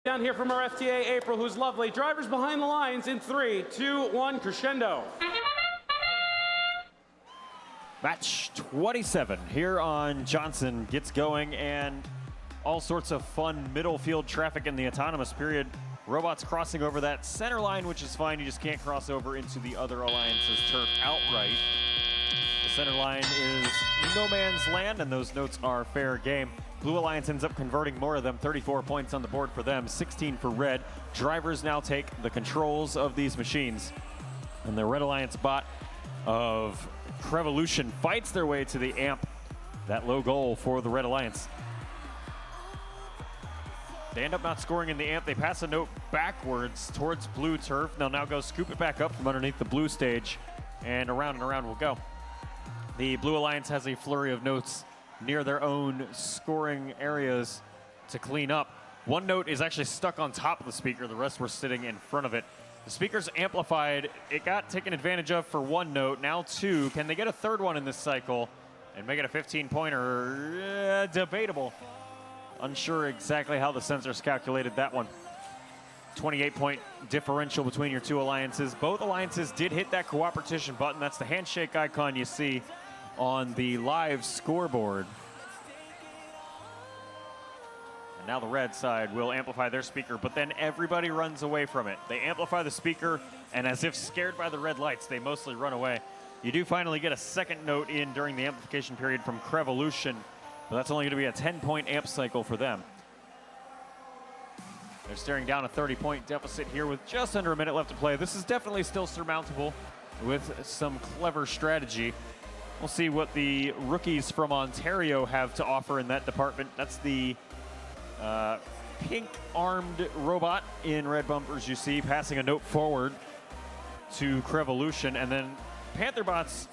Down here from our FTA, April, who's lovely. Drivers behind the lines in 3, 2, 1, crescendo. Match 27 here on Johnson gets going, and all sorts of fun middle field traffic in the autonomous period. Robots crossing over that center line, which is fine. You just can't cross over into the other alliance's turf outright. The center line is no man's land, and those notes are fair game. Blue Alliance ends up converting more of them, 34 points on the board for them, 16 for red. Drivers now take the controls of these machines. And the Red Alliance bot of Qualification fights their way to the amp. That low goal for the Red Alliance. They end up not scoring in the amp. They pass a note backwards towards blue turf. They'll now go scoop it back up from underneath the blue stage, and around we'll go. The Blue Alliance has a flurry of notes near their own scoring areas to clean up. One note is actually stuck on top of the speaker. The rest were sitting in front of it. The speaker's amplified. It got taken advantage of for one note, now two. Can they get a third one in this cycle and make it a 15-pointer? Debatable. Unsure exactly how the sensors calculated that one. 28-point differential between your two alliances. Both alliances did hit that cooperation button. That's the handshake icon you see on the live scoreboard. And now the red side will amplify their speaker, but then everybody runs away from it. They amplify the speaker, and as if scared by the red lights, they mostly run away. You do finally get a second note in during the amplification period from Qualification, but that's only going to be a 10-point amp cycle for them. They're staring down a 30-point deficit here with just under a minute left to play. This is definitely still surmountable with some clever strategy. We'll see what the rookies from Ontario have to offer in that department. That's the pink-armed robot in red bumpers you see, passing a note forward to Qualification, and then Pantherbots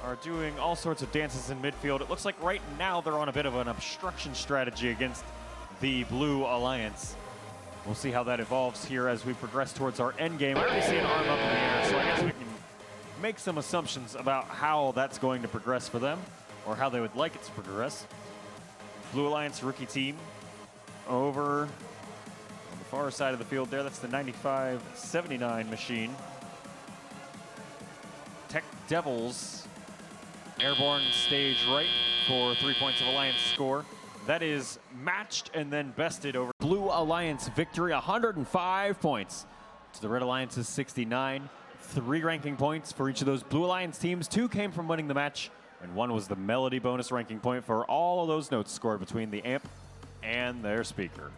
are doing all sorts of dances in midfield. It looks like right now they're on a bit of an obstruction strategy against the Blue Alliance. We'll see how that evolves here as we progress towards our end game. I already see an arm up in the air, so I guess we can make some assumptions about how that's going to progress for them, or how they would like it to progress. Blue Alliance rookie team over on the far side of the field there. That's the 95-79 machine. Tech Devils airborne stage right for 3 points of Alliance score. That is matched and then bested over. Blue Alliance victory, 105 points to the Red Alliance's 69. 3 ranking points for each of those Blue Alliance teams. 2 came from winning the match, and 1 was the Melody bonus ranking point for all of those notes scored between the amp and their speaker.